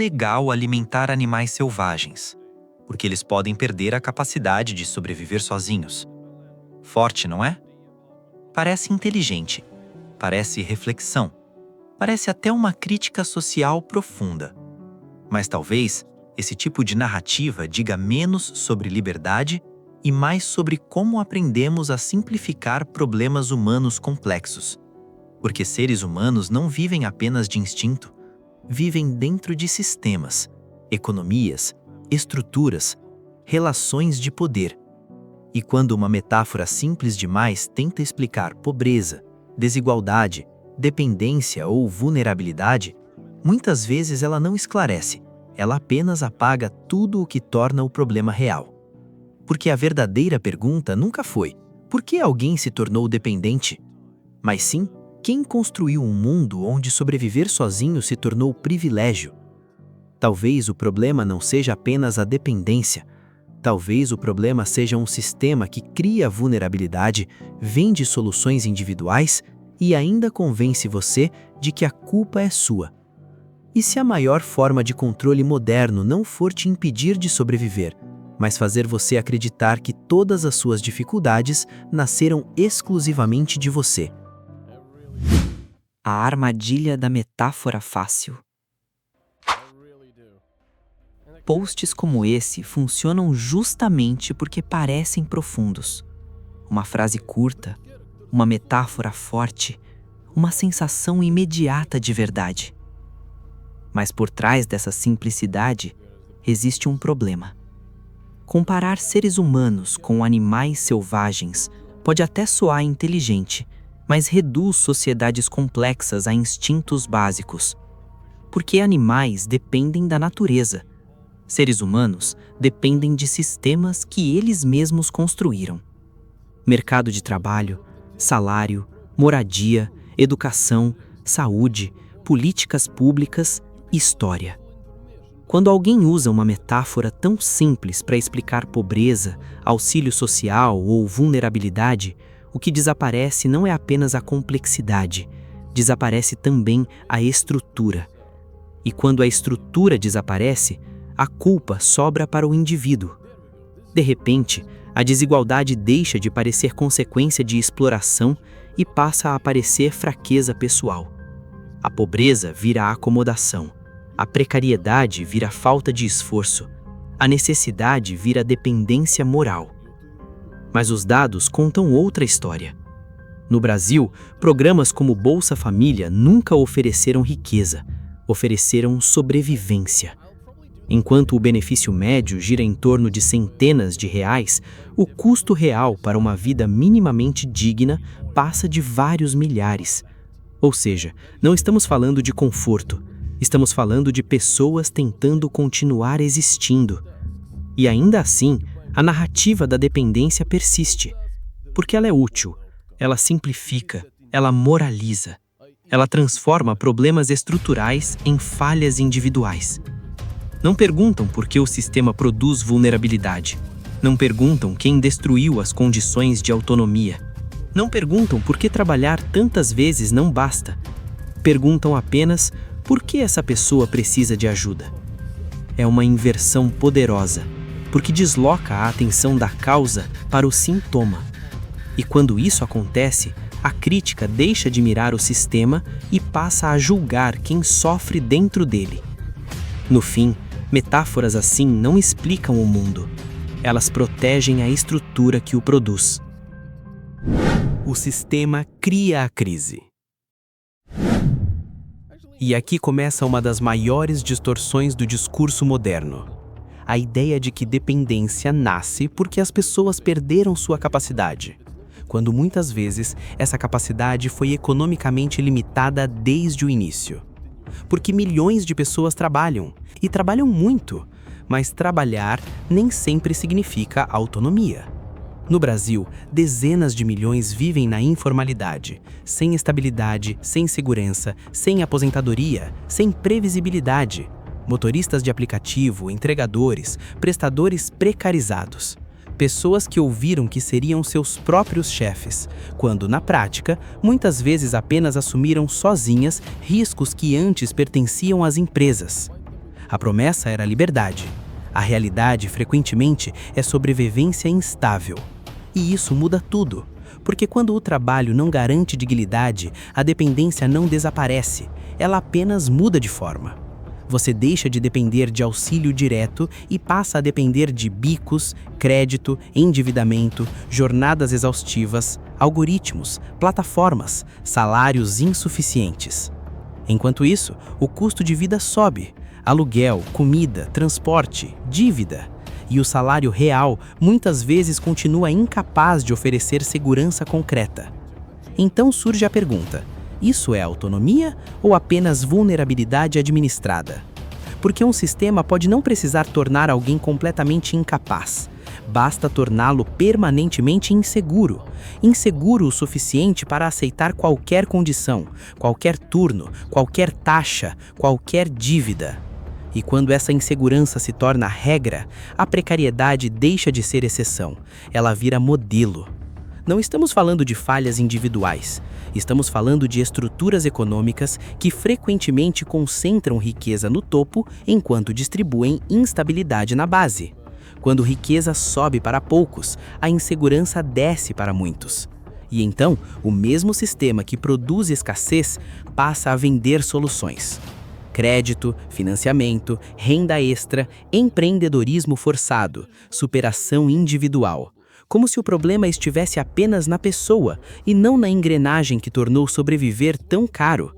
ilegal alimentar animais selvagens, porque eles podem perder a capacidade de sobreviver sozinhos. Forte, não é? Parece inteligente, parece reflexão, parece até uma crítica social profunda. Mas talvez esse tipo de narrativa diga menos sobre liberdade e mais sobre como aprendemos a simplificar problemas humanos complexos. Porque seres humanos não vivem apenas de instinto, vivem dentro de sistemas, economias, estruturas, relações de poder. E quando uma metáfora simples demais tenta explicar pobreza, desigualdade, dependência ou vulnerabilidade, muitas vezes ela não esclarece, ela apenas apaga tudo o que torna o problema real. Porque a verdadeira pergunta nunca foi: por que alguém se tornou dependente? Mas sim, quem construiu um mundo onde sobreviver sozinho se tornou privilégio? Talvez o problema não seja apenas a dependência. Talvez o problema seja um sistema que cria vulnerabilidade, vende soluções individuais e ainda convence você de que a culpa é sua. E se a maior forma de controle moderno não for te impedir de sobreviver, mas fazer você acreditar que todas as suas dificuldades nasceram exclusivamente de você? A armadilha da metáfora fácil. Posts como esse funcionam justamente porque parecem profundos. Uma frase curta, uma metáfora forte, uma sensação imediata de verdade. Mas por trás dessa simplicidade existe um problema. Comparar seres humanos com animais selvagens pode até soar inteligente, mas reduz sociedades complexas a instintos básicos. Porque animais dependem da natureza. Seres humanos dependem de sistemas que eles mesmos construíram. Mercado de trabalho, salário, moradia, educação, saúde, políticas públicas, história. Quando alguém usa uma metáfora tão simples para explicar pobreza, auxílio social ou vulnerabilidade, o que desaparece não é apenas a complexidade, desaparece também a estrutura. E quando a estrutura desaparece, a culpa sobra para o indivíduo. De repente, a desigualdade deixa de parecer consequência de exploração e passa a parecer fraqueza pessoal. A pobreza vira acomodação. A precariedade vira falta de esforço. A necessidade vira dependência moral. Mas os dados contam outra história. No Brasil, programas como Bolsa Família nunca ofereceram riqueza, ofereceram sobrevivência. Enquanto o benefício médio gira em torno de centenas de reais, o custo real para uma vida minimamente digna passa de vários milhares. Ou seja, não estamos falando de conforto, estamos falando de pessoas tentando continuar existindo. E ainda assim, a narrativa da dependência persiste, porque ela é útil, ela simplifica, ela moraliza, ela transforma problemas estruturais em falhas individuais. Não perguntam por que o sistema produz vulnerabilidade. Não perguntam quem destruiu as condições de autonomia. Não perguntam por que trabalhar tantas vezes não basta. Perguntam apenas por que essa pessoa precisa de ajuda. É uma inversão poderosa, porque desloca a atenção da causa para o sintoma. E quando isso acontece, a crítica deixa de mirar o sistema e passa a julgar quem sofre dentro dele. No fim, metáforas assim não explicam o mundo. Elas protegem a estrutura que o produz. O sistema cria a crise. E aqui começa uma das maiores distorções do discurso moderno. A ideia de que dependência nasce porque as pessoas perderam sua capacidade, quando muitas vezes essa capacidade foi economicamente limitada desde o início. Porque milhões de pessoas trabalham, e trabalham muito, mas trabalhar nem sempre significa autonomia. No Brasil, dezenas de milhões vivem na informalidade, sem estabilidade, sem segurança, sem aposentadoria, sem previsibilidade. Motoristas de aplicativo, entregadores, prestadores precarizados. Pessoas que ouviram que seriam seus próprios chefes, quando, na prática, muitas vezes apenas assumiram sozinhas riscos que antes pertenciam às empresas. A promessa era liberdade. A realidade, frequentemente, é sobrevivência instável. E isso muda tudo, porque quando o trabalho não garante dignidade, a dependência não desaparece, ela apenas muda de forma. Você deixa de depender de auxílio direto e passa a depender de bicos, crédito, endividamento, jornadas exaustivas, algoritmos, plataformas, salários insuficientes. Enquanto isso, o custo de vida sobe. Aluguel, comida, transporte, dívida. E o salário real muitas vezes continua incapaz de oferecer segurança concreta. Então surge a pergunta: isso é autonomia ou apenas vulnerabilidade administrada? Porque um sistema pode não precisar tornar alguém completamente incapaz. Basta torná-lo permanentemente inseguro. Inseguro o suficiente para aceitar qualquer condição, qualquer turno, qualquer taxa, qualquer dívida. E quando essa insegurança se torna regra, a precariedade deixa de ser exceção, ela vira modelo. Não estamos falando de falhas individuais, estamos falando de estruturas econômicas que frequentemente concentram riqueza no topo enquanto distribuem instabilidade na base. Quando riqueza sobe para poucos, a insegurança desce para muitos. E então, o mesmo sistema que produz escassez passa a vender soluções. Crédito, financiamento, renda extra, empreendedorismo forçado, superação individual. Como se o problema estivesse apenas na pessoa e não na engrenagem que tornou sobreviver tão caro.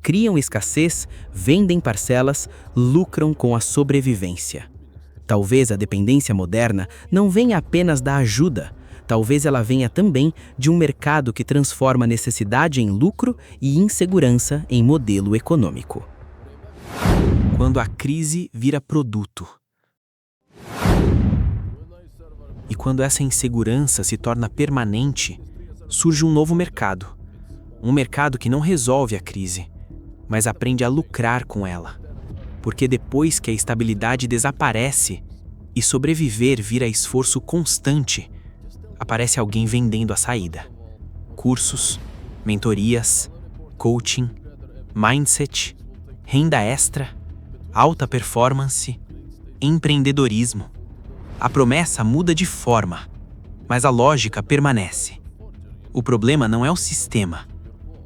Criam escassez, vendem parcelas, lucram com a sobrevivência. Talvez a dependência moderna não venha apenas da ajuda, talvez ela venha também de um mercado que transforma necessidade em lucro e insegurança em modelo econômico. Quando a crise vira produto. E quando essa insegurança se torna permanente, surge um novo mercado. Um mercado que não resolve a crise, mas aprende a lucrar com ela. Porque depois que a estabilidade desaparece e sobreviver vira esforço constante, aparece alguém vendendo a saída. Cursos, mentorias, coaching, mindset, renda extra, alta performance, empreendedorismo. A promessa muda de forma, mas a lógica permanece. O problema não é o sistema,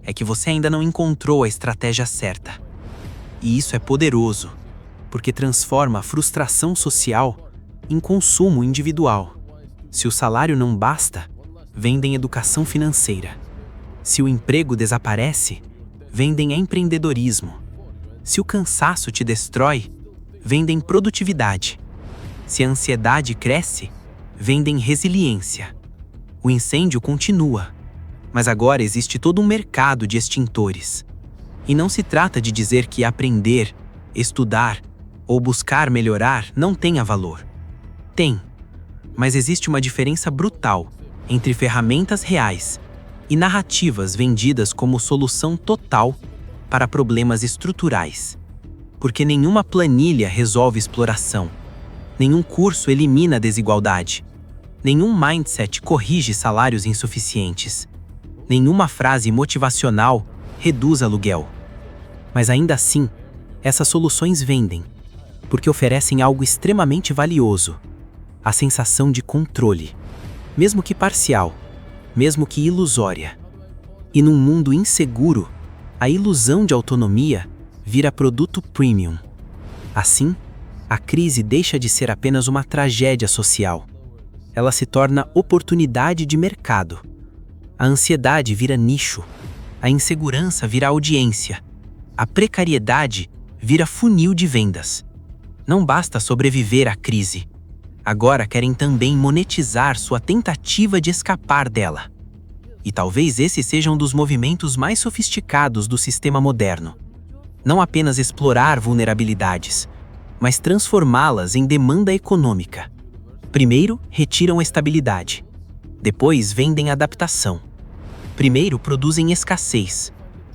é que você ainda não encontrou a estratégia certa. E isso é poderoso, porque transforma a frustração social em consumo individual. Se o salário não basta, vendem educação financeira. Se o emprego desaparece, vendem empreendedorismo. Se o cansaço te destrói, vendem produtividade. Se a ansiedade cresce, vendem resiliência. O incêndio continua, mas agora existe todo um mercado de extintores. E não se trata de dizer que aprender, estudar ou buscar melhorar não tenha valor. Tem, mas existe uma diferença brutal entre ferramentas reais e narrativas vendidas como solução total para problemas estruturais. Porque nenhuma planilha resolve exploração, nenhum curso elimina a desigualdade, nenhum mindset corrige salários insuficientes, nenhuma frase motivacional reduz aluguel. Mas ainda assim, essas soluções vendem, porque oferecem algo extremamente valioso: a sensação de controle, mesmo que parcial, mesmo que ilusória. E num mundo inseguro, a ilusão de autonomia vira produto premium. Assim, a crise deixa de ser apenas uma tragédia social. Ela se torna oportunidade de mercado. A ansiedade vira nicho, a insegurança vira audiência, a precariedade vira funil de vendas. Não basta sobreviver à crise. Agora querem também monetizar sua tentativa de escapar dela. E talvez esse seja um dos movimentos mais sofisticados do sistema moderno. Não apenas explorar vulnerabilidades, mas transformá-las em demanda econômica. Primeiro, retiram a estabilidade. Depois, vendem adaptação. Primeiro, produzem escassez.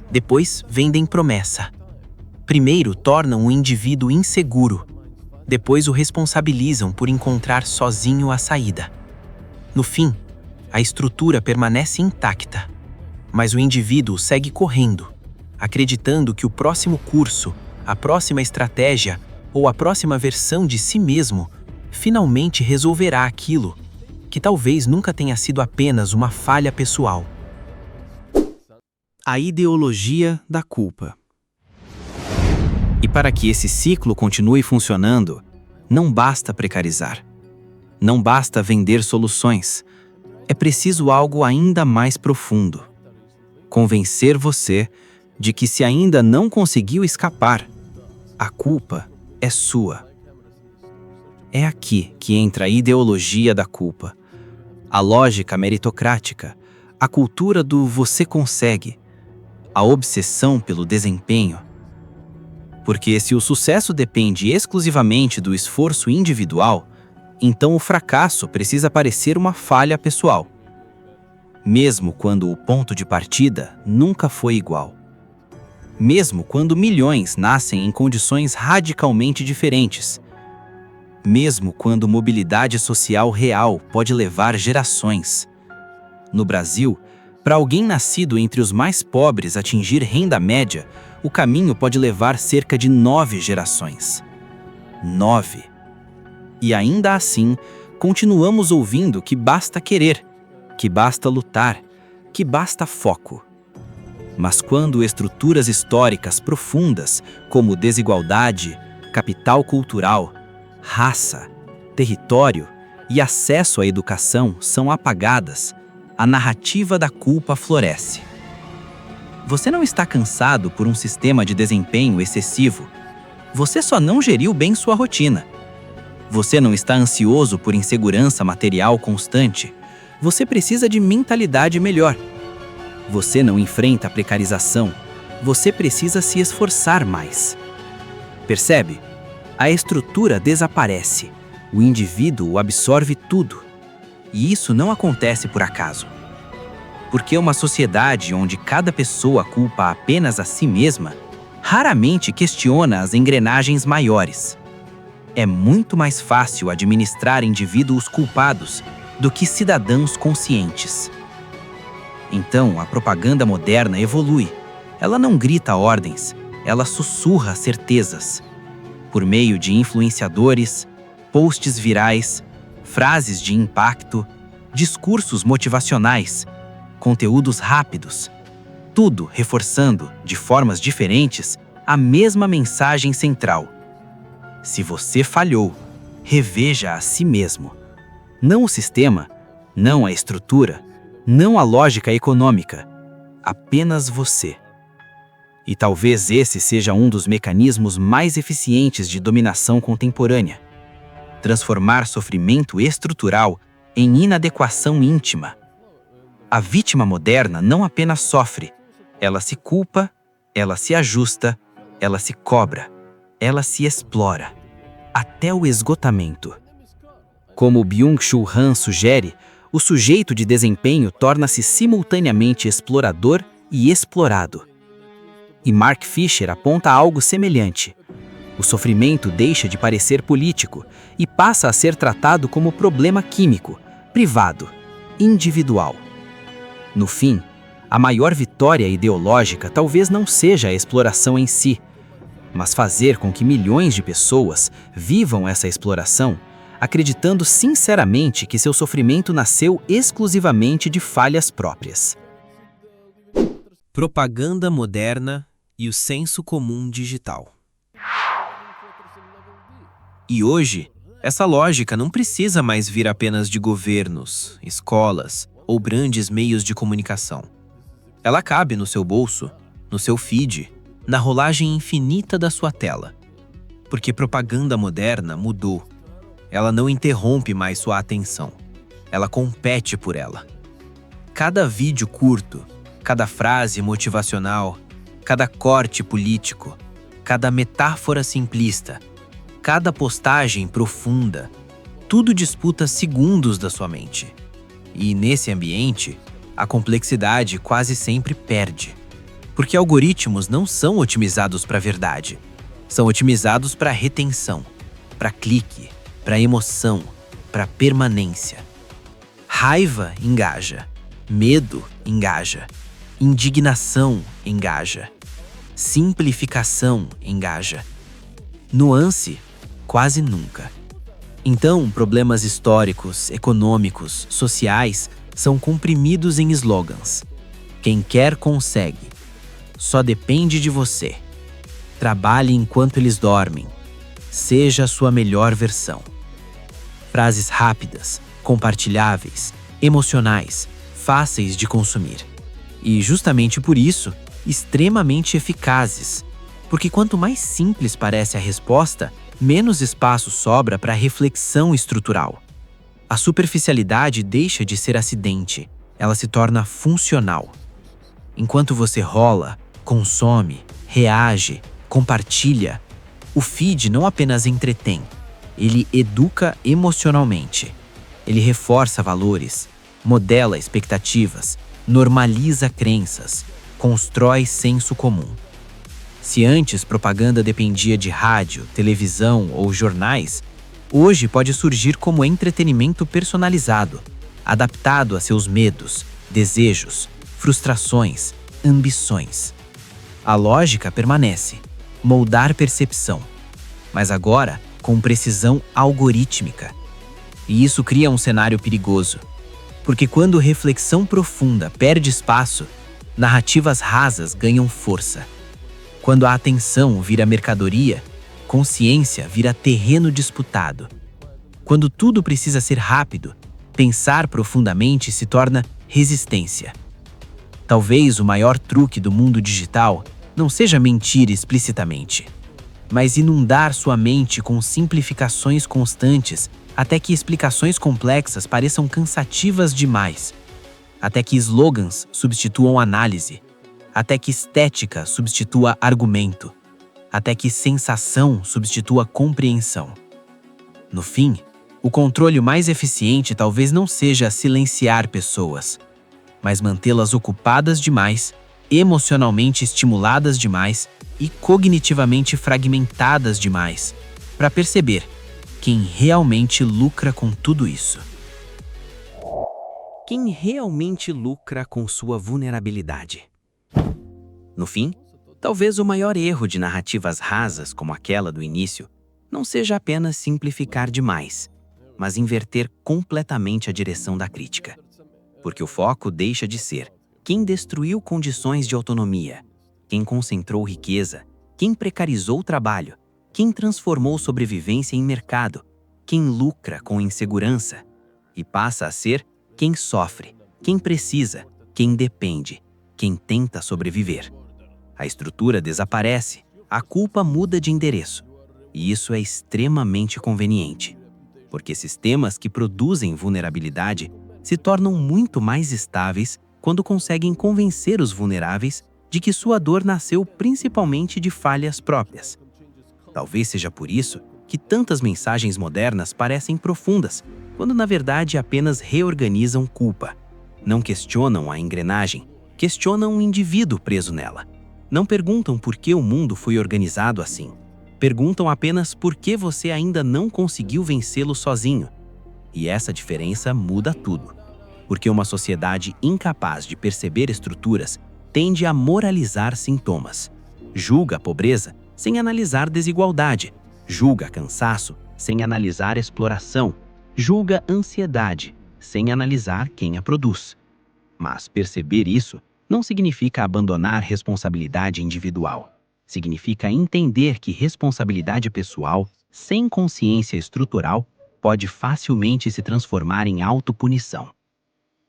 Depois, vendem promessa. Primeiro, tornam o indivíduo inseguro. Depois, o responsabilizam por encontrar sozinho a saída. No fim, a estrutura permanece intacta, mas o indivíduo segue correndo, acreditando que o próximo curso, a próxima estratégia, ou a próxima versão de si mesmo finalmente resolverá aquilo que talvez nunca tenha sido apenas uma falha pessoal. A ideologia da culpa. E para que esse ciclo continue funcionando, não basta precarizar. Não basta vender soluções. É preciso algo ainda mais profundo. Convencer você de que, se ainda não conseguiu escapar, a culpa é sua. É aqui que entra a ideologia da culpa, a lógica meritocrática, a cultura do você consegue, a obsessão pelo desempenho. Porque se o sucesso depende exclusivamente do esforço individual, então o fracasso precisa parecer uma falha pessoal, mesmo quando o ponto de partida nunca foi igual. Mesmo quando milhões nascem em condições radicalmente diferentes. Mesmo quando mobilidade social real pode levar gerações. No Brasil, para alguém nascido entre os mais pobres atingir renda média, o caminho pode levar cerca de 9 gerações. 9. E ainda assim, continuamos ouvindo que basta querer, que basta lutar, que basta foco. Mas quando estruturas históricas profundas, como desigualdade, capital cultural, raça, território e acesso à educação são apagadas, a narrativa da culpa floresce. Você não está cansado por um sistema de desempenho excessivo. Você só não geriu bem sua rotina. Você não está ansioso por insegurança material constante. Você precisa de mentalidade melhor. Você não enfrenta a precarização. Você precisa se esforçar mais. Percebe? A estrutura desaparece. O indivíduo absorve tudo. E isso não acontece por acaso. Porque uma sociedade onde cada pessoa culpa apenas a si mesma, raramente questiona as engrenagens maiores. É muito mais fácil administrar indivíduos culpados do que cidadãos conscientes. Então, a propaganda moderna evolui. Ela não grita ordens, ela sussurra certezas. Por meio de influenciadores, posts virais, frases de impacto, discursos motivacionais, conteúdos rápidos, tudo reforçando, de formas diferentes, a mesma mensagem central. Se você falhou, reveja a si mesmo. Não o sistema, não a estrutura, não a lógica econômica, apenas você. E talvez esse seja um dos mecanismos mais eficientes de dominação contemporânea. Transformar sofrimento estrutural em inadequação íntima. A vítima moderna não apenas sofre, ela se culpa, ela se ajusta, ela se cobra, ela se explora, até o esgotamento. Como Byung-Chul Han sugere, o sujeito de desempenho torna-se simultaneamente explorador e explorado. E Mark Fisher aponta algo semelhante. O sofrimento deixa de parecer político e passa a ser tratado como problema químico, privado, individual. No fim, a maior vitória ideológica talvez não seja a exploração em si, mas fazer com que milhões de pessoas vivam essa exploração, acreditando sinceramente que seu sofrimento nasceu exclusivamente de falhas próprias. Propaganda moderna e o senso comum digital. E hoje, essa lógica não precisa mais vir apenas de governos, escolas ou grandes meios de comunicação. Ela cabe no seu bolso, no seu feed, na rolagem infinita da sua tela. Porque propaganda moderna mudou. Ela não interrompe mais sua atenção. Ela compete por ela. Cada vídeo curto, cada frase motivacional, cada corte político, cada metáfora simplista, cada postagem profunda, tudo disputa segundos da sua mente. E nesse ambiente, a complexidade quase sempre perde. Porque algoritmos não são otimizados para a verdade. São otimizados para retenção, para clique, para emoção, para permanência. Raiva engaja, medo engaja, indignação engaja, simplificação engaja. Nuance, quase nunca. Então, problemas históricos, econômicos, sociais são comprimidos em slogans. Quem quer consegue. Só depende de você. Trabalhe enquanto eles dormem. Seja a sua melhor versão. Frases rápidas, compartilháveis, emocionais, fáceis de consumir. E justamente por isso, extremamente eficazes. Porque quanto mais simples parece a resposta, menos espaço sobra para reflexão estrutural. A superficialidade deixa de ser acidente, ela se torna funcional. Enquanto você rola, consome, reage, compartilha, o feed não apenas entretém, ele educa emocionalmente. Ele reforça valores, modela expectativas, normaliza crenças, constrói senso comum. Se antes propaganda dependia de rádio, televisão ou jornais, hoje pode surgir como entretenimento personalizado, adaptado a seus medos, desejos, frustrações, ambições. A lógica permanece, moldar percepção, mas agora com precisão algorítmica. E isso cria um cenário perigoso, porque quando reflexão profunda perde espaço, narrativas rasas ganham força. Quando a atenção vira mercadoria, consciência vira terreno disputado. Quando tudo precisa ser rápido, pensar profundamente se torna resistência. Talvez o maior truque do mundo digital não seja mentir explicitamente, mas inundar sua mente com simplificações constantes até que explicações complexas pareçam cansativas demais, até que slogans substituam análise, até que estética substitua argumento, até que sensação substitua compreensão. No fim, o controle mais eficiente talvez não seja silenciar pessoas, mas mantê-las ocupadas demais, emocionalmente estimuladas demais e cognitivamente fragmentadas demais, para perceber quem realmente lucra com tudo isso. Quem realmente lucra com sua vulnerabilidade? No fim, talvez o maior erro de narrativas rasas como aquela do início não seja apenas simplificar demais, mas inverter completamente a direção da crítica. Porque o foco deixa de ser quem destruiu condições de autonomia, quem concentrou riqueza, quem precarizou o trabalho, quem transformou sobrevivência em mercado, quem lucra com insegurança, e passa a ser quem sofre, quem precisa, quem depende, quem tenta sobreviver. A estrutura desaparece, a culpa muda de endereço. E isso é extremamente conveniente, porque sistemas que produzem vulnerabilidade se tornam muito mais estáveis quando conseguem convencer os vulneráveis de que sua dor nasceu principalmente de falhas próprias. Talvez seja por isso que tantas mensagens modernas parecem profundas, quando na verdade apenas reorganizam culpa. Não questionam a engrenagem, questionam o indivíduo preso nela. Não perguntam por que o mundo foi organizado assim. Perguntam apenas por que você ainda não conseguiu vencê-lo sozinho. E essa diferença muda tudo. Porque uma sociedade incapaz de perceber estruturas tende a moralizar sintomas. Julga a pobreza sem analisar desigualdade. Julga cansaço sem analisar exploração. Julga ansiedade sem analisar quem a produz. Mas perceber isso não significa abandonar responsabilidade individual. Significa entender que responsabilidade pessoal, sem consciência estrutural, pode facilmente se transformar em autopunição.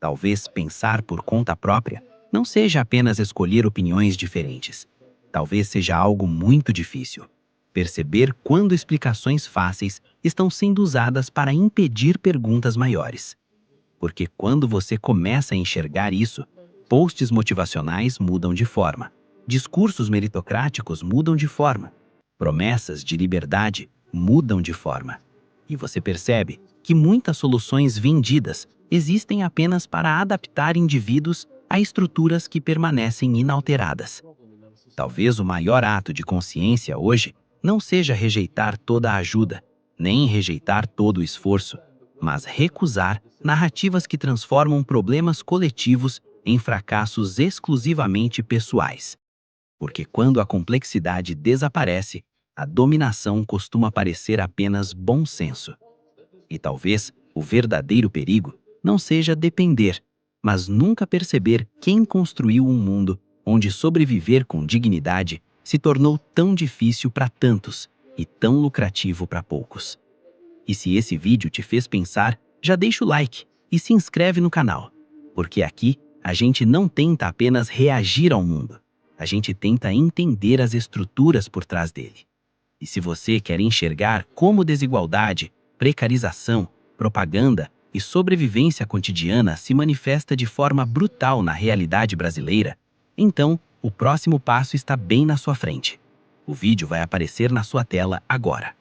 Talvez pensar por conta própria não seja apenas escolher opiniões diferentes. Talvez seja algo muito difícil. Perceber quando explicações fáceis estão sendo usadas para impedir perguntas maiores. Porque quando você começa a enxergar isso, posts motivacionais mudam de forma, discursos meritocráticos mudam de forma, promessas de liberdade mudam de forma. E você percebe que muitas soluções vendidas existem apenas para adaptar indivíduos a estruturas que permanecem inalteradas. Talvez o maior ato de consciência hoje não seja rejeitar toda a ajuda, nem rejeitar todo o esforço, mas recusar narrativas que transformam problemas coletivos em fracassos exclusivamente pessoais. Porque quando a complexidade desaparece, a dominação costuma parecer apenas bom senso. E talvez o verdadeiro perigo não seja depender, mas nunca perceber quem construiu um mundo onde sobreviver com dignidade se tornou tão difícil para tantos e tão lucrativo para poucos. E se esse vídeo te fez pensar, já deixa o like e se inscreve no canal, porque aqui a gente não tenta apenas reagir ao mundo, a gente tenta entender as estruturas por trás dele. E se você quer enxergar como desigualdade, precarização, propaganda e sobrevivência cotidiana se manifesta de forma brutal na realidade brasileira, então o próximo passo está bem na sua frente. O vídeo vai aparecer na sua tela agora.